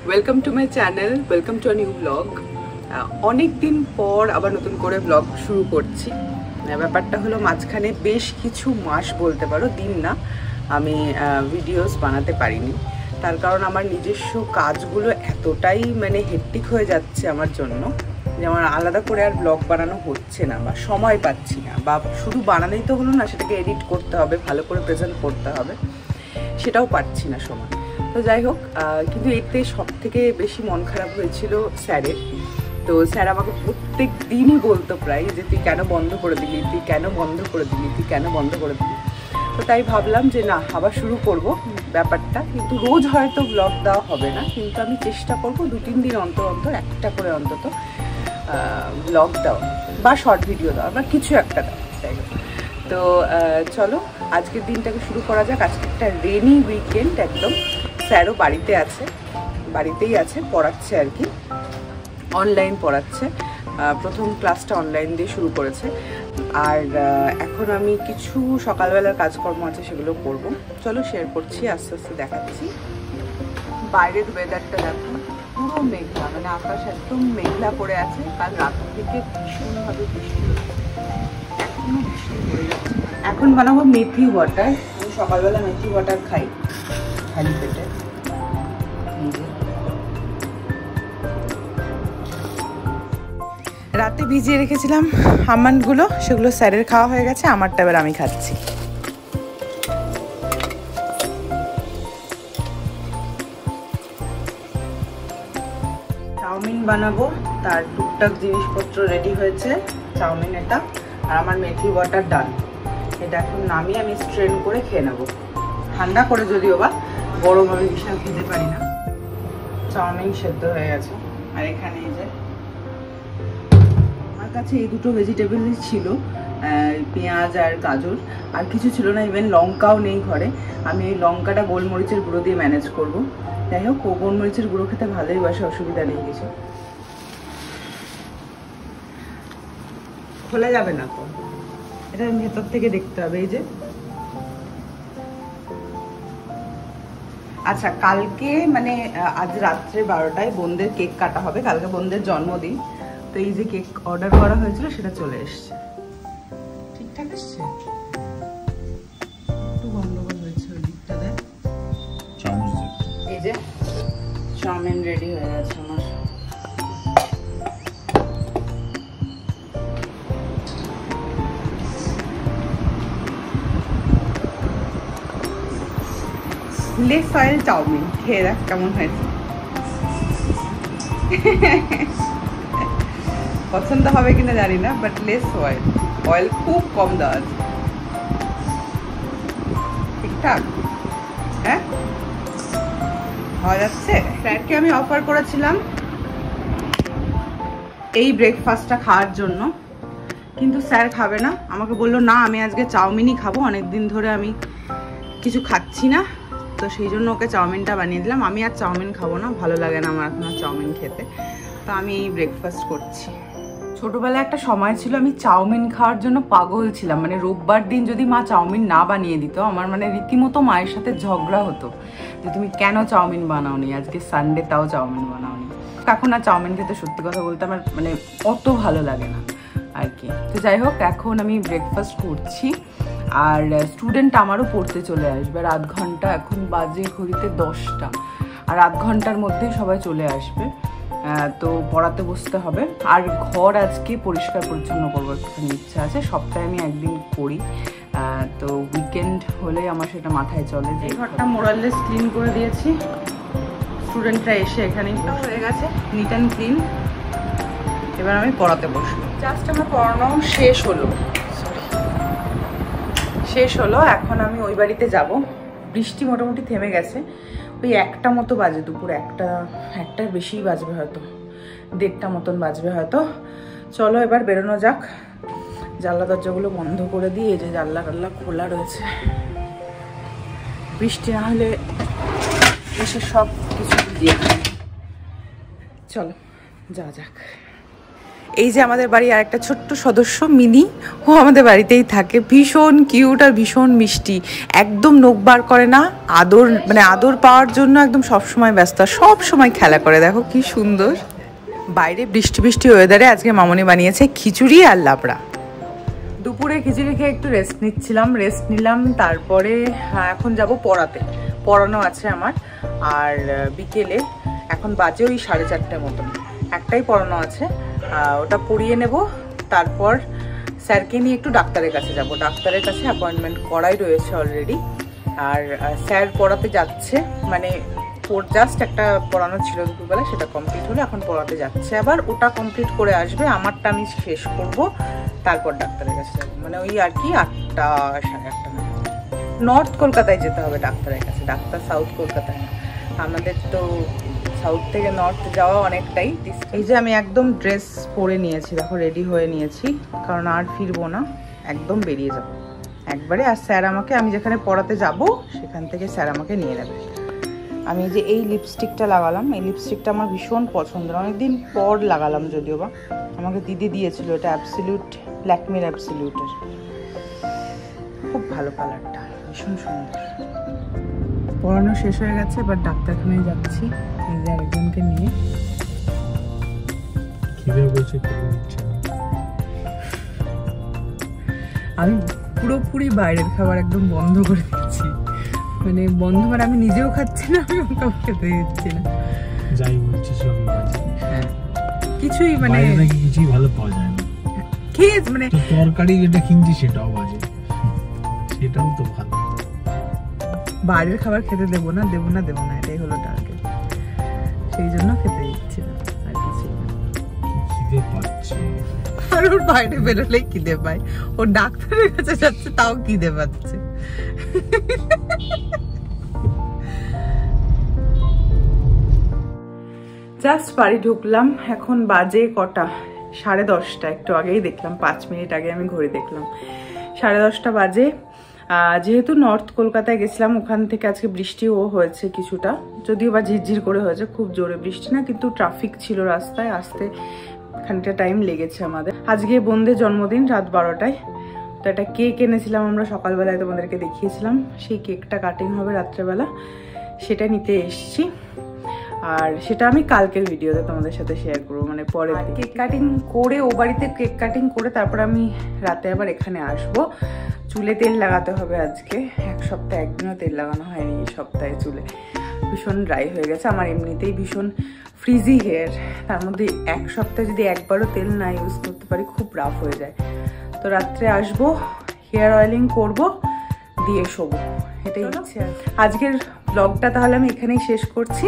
Welcome to my channel, welcome to a new blog. অনেক দিন পর আবার নতুন করে ব্লগ শুরু করছি। ব্যাপারটা হলো মাঝখানে বেশ কিছু মাস বলতে পারো, দিন না, আমি ভিডিওস বানাতে পারিনি। তার কারণ আমার নিজস্ব কাজগুলো এতটাই হেক্টিক হয়ে যাচ্ছে আমার জন্য যে আমার আলাদা করে আর ব্লগ বানানো হচ্ছে না, বা সময় পাচ্ছি না, বা শুধু বানালেই তো হলো না, সেটাকে এডিট করতে হবে, ভালো করে প্রেজেন্ট করতে হবে, সেটাও পারছি না সময়। তো যাই হোক, কিন্তু এতে সব থেকে বেশি মন খারাপ হয়েছিল স্যারের। তো স্যার আমাকে প্রত্যেক দিনই বলতো প্রায় যে তুই কেন বন্ধ করে দিলি, তুই কেন বন্ধ করে দিলি, তুই কেন বন্ধ করে দিলি। তো তাই ভাবলাম যে না, আবার শুরু করব ব্যাপারটা। কিন্তু রোজ হয়তো ব্লগ দেওয়া হবে না, কিন্তু আমি চেষ্টা করব 2-3 দিন অন্তর অন্তর একটা করে অন্তত ব্লগ দেওয়া, বা শর্ট ভিডিও দেওয়া, বা কিছু একটা দেওয়া। তাই তো চলো আজকের দিনটাকে শুরু করা যাক। আজকে একটা রেনি উইকেন্ড একদম। স্যারও বাড়িতে আছে, বাড়িতেই আছে, পড়াচ্ছে আর কি, অনলাইন পড়াচ্ছে। প্রথম ক্লাসটা অনলাইন দিয়ে শুরু করেছে। আর এখন আমি কিছু সকালবেলার কাজকর্ম আছে, সেগুলো করব। চলো শেয়ার করছি, আস্তে আস্তে দেখাচ্ছি। বাইরের ওয়েদারটা দেখো, পুরো মেঘলা, আকাশ একদম মেঘলা করে আছে। কাল রাত থেকে ভীষণভাবে বৃষ্টি হচ্ছে, এখনো বৃষ্টি পড়ে যাচ্ছে। এখন বানাবো মেথি ওয়াটার। আমি সকালবেলা মেথি ওয়াটার খাই খালি পেটে। রাতে ভিজিয়ে রেখেছিলাম আমন্ডগুলো, সেগুলো স্যারের খাওয়া হয়ে গেছে, আমারটা এবার আমি খাচ্ছি। চাউমিন বানাবো, তার টুকটাক জিনিসপত্র রেডি হয়েছে। চাউমিন এটা, আর আমার মেথি ওয়াটার ডান। এটা এখন নামিয়ে আমি স্ট্রেন করে খেয়ে নেবো, ঠান্ডা করে, যদিও বা গরম আমি বিশাল খেতে পারি না। চাউমিন সেদ্ধ হয়ে গেছে। আর এখানে এই যে আমার কাছে এই দুটো ভেজিটেবলই ছিল, পেঁয়াজ আর গাজর, আর কিছু ছিল না। ইভেন লঙ্কাও নেই ঘরে। আমি এই লঙ্কাটা গোলমরিচের গুঁড়ো দিয়ে ম্যানেজ করব। যাই হোক, ও গোলমরিচের গুঁড়ো খেতে ভালোই বাসে, অসুবিধা নেই কিছু। খোলা যাবে না তো, এটা ভেতর থেকে দেখতে হবে। এই যে আচ্ছা, কালকে আজ রাত্রে 12টায় বোনদের কেক কাটা হবে। কালকে বোনদের জন্মদিন, তো এই যে কেক অর্ডার করা হয়েছিল সেটা চলে এসছে। ঠিকঠাক এসছে, একটু গন্ডগোল হয়েছে ওই দিকটাতে। এই যে চাউমিন রেডি হয়ে গেছে আমার। লেস অয়েল চাউমিন, খেয়ে দেখ কেমন হয়েছে। পছন্দ হবে কিনা জানি না, বাট লেস অয়েল, অয়েল খুব কম দেওয়া আছে। ঠিকঠাক, হ্যাঁ হওয়া যাচ্ছে। স্যারকে আমি অফার করেছিলাম এই ব্রেকফাস্টটা খাওয়ার জন্য, কিন্তু স্যার খাবে না। আমাকে বললো না, আমি আজকে চাউমিনই খাবো, অনেকদিন ধরে আমি কিছু খাচ্ছি না। তো সেই জন্য ওকে চাউমিনটা বানিয়ে দিলাম। আমি আর চাউমিন খাবো না, ভালো লাগে না আমার এখন আর চাউমিন খেতে। তো আমি এই ব্রেকফাস্ট করছি। ছোটবেলায় একটা সময় ছিল আমি চাউমিন খাওয়ার জন্য পাগল ছিলাম। রোববার দিন যদি মা চাউমিন না বানিয়ে দিত, আমার রীতিমতো মায়ের সাথে ঝগড়া হতো যে তুমি কেন চাউমিন বানাওনি, আজকে সানডে তাও চাউমিন বানাওনি। এখন আর চাউমিন খেতে সত্যি কথা বলতে আমার অত ভালো লাগে না আর কি। তো যাই হোক, এখন আমি ব্রেকফাস্ট করছি। আর স্টুডেন্ট আমারও পড়তে চলে আসবে আর আধ ঘন্টা, এখন বাজে ঘড়িতে 10টা, আর আধ ঘন্টার মধ্যেই সবাই চলে আসবে। তো পড়াতে বসতে হবে। আর ঘর আজকে পরিষ্কার পরিচ্ছন্ন করবো, একটুখানি ইচ্ছা আছে। সপ্তাহে আমি একদিন করি, তো উইকেন্ড হলে আমার সেটা মাথায় চলে। যে ঘরটা মোরাললেস ক্লিন করে দিয়েছি, স্টুডেন্টরা এসে এখানেই হয়ে গেছে নিট অ্যান্ড ক্লিন। এবার আমি পড়াতে বসবো। জাস্ট আমার পড়ানো শেষ হলো। এখন আমি ওই বাড়িতে যাব। বৃষ্টি মোটামুটি থেমে গেছে। ওই 1টা মতো বাজে, দুপুর 1টার বেশিই বাজবে হয়তো, 1:30 মতন বাজবে হয়তো। চলো এবার বেরোনো যাক। জানলা দরজাগুলো বন্ধ করে দিয়ে, এই যে জানলা টাল্লা খোলা রয়েছে, বৃষ্টি না হলে এসে সব কিছু দিয়ে। চলো যা যাক। এই যে আমাদের বাড়ি আর একটা ছোট্ট সদস্য মিনি, ও আমাদের বাড়িতেই থাকে, ভীষণ কিউট আর ভীষণ মিষ্টি, একদম নখ বার করে না, আদর মানে আদর পাওয়ার জন্য একদম সবসময় ব্যস্ত, সব সময় খেলা করে। দেখো কি সুন্দর। বাইরে বৃষ্টি বৃষ্টি ওয়েদারে আজকে মামনি বানিয়েছে খিচুড়ি আর লাবড়া। দুপুরে খিচুড়ি খেয়ে একটু রেস্ট নিলাম, তারপরে এখন যাব পড়াতে, পড়ানো আছে আমার। আর বিকেলে এখন বাজে ওই 4:30 মতন, একটাই পড়ানো আছে, ওটা পড়িয়ে নেব। তারপর স্যারকে নিয়ে একটু ডাক্তারের কাছে যাব, ডাক্তারের কাছে অ্যাপয়েন্টমেন্ট করাই রয়েছে অলরেডি। আর স্যার পড়াতে যাচ্ছে, মানে জাস্ট একটা পড়ানো ছিল দুপুরবেলা, সেটা কমপ্লিট হলো, এখন পড়াতে যাচ্ছে আবার, ওটা কমপ্লিট করে আসবে, আমারটা আমি শেষ করব, তারপর ডাক্তারের কাছে যাবো। মানে ওই আর কি 8টা 8:30 নর্থ কলকাতায় যেতে হবে ডাক্তারের কাছে, ডাক্তার সাউথ কলকাতায় না, আমাদের তো সাউথ থেকে নর্থ যাওয়া অনেকটাই। এই যে আমি একদম ড্রেস পরে নিয়েছি, দেখো রেডি হয়ে নিয়েছি, কারণ আর ফিরবো না, একদম বেরিয়ে যাবো একবারে। আর স্যার আমাকে, আমি যেখানে পড়াতে যাব সেখান থেকে স্যার আমাকে নিয়ে নেবে। আমি যে এই লিপস্টিকটা লাগালাম, এই লিপস্টিকটা আমার ভীষণ পছন্দের, অনেকদিন পর লাগালাম যদিও বা, আমাকে দিদি দিয়েছিল, এটা অ্যাবসলিউট, ল্যাকমির অ্যাবসলিউটের, খুব ভালো কালারটা, ভীষণ সুন্দর। পড়ানো শেষ হয়ে গেছে, এবার ডাক্তারখানায় যাচ্ছি এই যে আরেকজনকে নিয়ে। আমি পুরোপুরি বাইরের খাবার একদম বন্ধ করে দিচ্ছি, মানে বন্ধ মানে আমি নিজেও খাচ্ছি না, আমি ওটাও খেতে দিচ্ছি না, যাই বলছি সবই বাজে। হ্যাঁ কিছুই মানে কিছুই ভালো পাওয়া যায় না, খেয়ে মানে তরকারি যেটা কিনছি সেটাও বাজে, সেটাও তো ভালো। বাইরের খাবার খেতে দেবো না, এটাই হলো টার্গেট, সেই জন্য খেতে দিচ্ছি না, আর কিছু না। খিদে পাচ্ছে, আর ওর বাইরে বেরোলেই খিদে পায়, ও ডাক্তারের কাছে যাচ্ছে তাও খিদে পাচ্ছে। জাস্ট বাড়ি ঢুকলাম, এখন বাজে কটা, 10:30, একটু আগেই দেখলাম, 5 মিনিট আগে আমি ঘড়ি দেখলাম, 10:30 বাজে। যেহেতু নর্থ কলকাতায় গেছিলাম, ওখান থেকে আজকে বৃষ্টিও হয়েছে কিছুটা, যদিও বা ঝিরঝির করে হয়েছে, খুব জোরে বৃষ্টি না, কিন্তু ট্রাফিক ছিল রাস্তায়, আসতে খানিকটা টাইম লেগেছে আমাদের। আজকে বোনদের জন্মদিন, রাত 12টায়, তো একটা কেক এনেছিলাম আমরা সকালবেলায়, তোমাদেরকে দেখিয়েছিলাম, সেই কেকটা কাটিং হবে রাত্রেবেলা, সেটা নিতে এসছি। আর সেটা আমি কালকের ভিডিওতে তোমাদের সাথে শেয়ার করবো, মানে পরে কেক কাটিং করে, ও বাড়িতে কেক কাটিং করে তারপর আমি রাতে আবার এখানে আসবো। চুলে তেল লাগাতে হবে আজকে, এক সপ্তাহ একদিনও তেল লাগানো হয়নি এই সপ্তাহে, চুলে ভীষণ ড্রাই হয়ে গেছে, আমার এমনিতেই ভীষণ ফ্রিজি হেয়ার, তার মধ্যে এক সপ্তাহে যদি একবারও তেল না ইউজ করতে পারি খুব রাফ হয়ে যায়। তো রাত্রে আসবো, হেয়ার অয়েলিং করবো, দিয়ে শোবো, এটাই ইচ্ছে। আজকের ব্লগটা তাহলে আমি এখানেই শেষ করছি,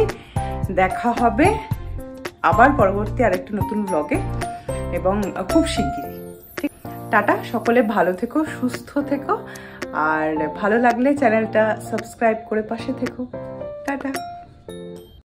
দেখা হবে আবার পরবর্তী আরেকটা নতুন ব্লগে, এবং খুব শিগগিরই। ঠিক, টাটা, সকলে ভালো থেকো, সুস্থ থেকো, আর ভালো লাগলে চ্যানেলটা সাবস্ক্রাইব করে পাশে থেকো। টাটা।